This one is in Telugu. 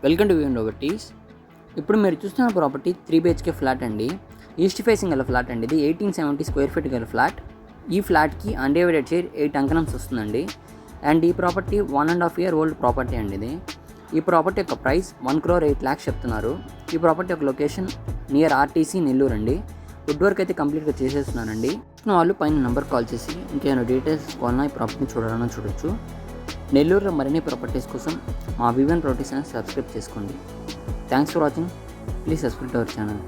Welcome to view properties. ఇప్పుడు మీరు చూస్తున్న ప్రాపర్టీ 3 BHK ఫ్లాట్ అండి. ఈస్ట్ ఫేసింగ్ గల ఫ్లాట్ అండి. ఇది 1870 స్క్వేర్ ఫీట్ గల ఫ్లాట్. ఈ ఫ్లాట్కి అన్డివైడెడ్ షేర్ 8 అంకణమ్స్ వస్తుందండి. అండ్ ఈ ప్రాపర్టీ 1.5 year ఓల్డ్ ప్రాపర్టీ అండి. ఇది ఈ ప్రాపర్టీ యొక్క ప్రైస్ 1,08,00,000 చెప్తున్నారు. ఈ ప్రాపర్టీ యొక్క లొకేషన్ నియర్ RTC నెల్లూరు అండి. వుడ్ వర్క్ అయితే కంప్లీట్గా చేసేస్తున్నానండి. వాళ్ళు పైన నెంబర్ కాల్ చేసి ఇంకేమైనా డీటెయిల్స్ కావాలన్నా ఈ ప్రాపర్టీని చూడాలన్నా చూడొచ్చు. నెల్లూరులో మరిన్ని ప్రాపర్టీస్ కోసం మా వివన్ ప్రాపర్టీస్ అని సబ్స్క్రైబ్ చేసుకోండి. Thanks for watching. Please subscribe to our channel.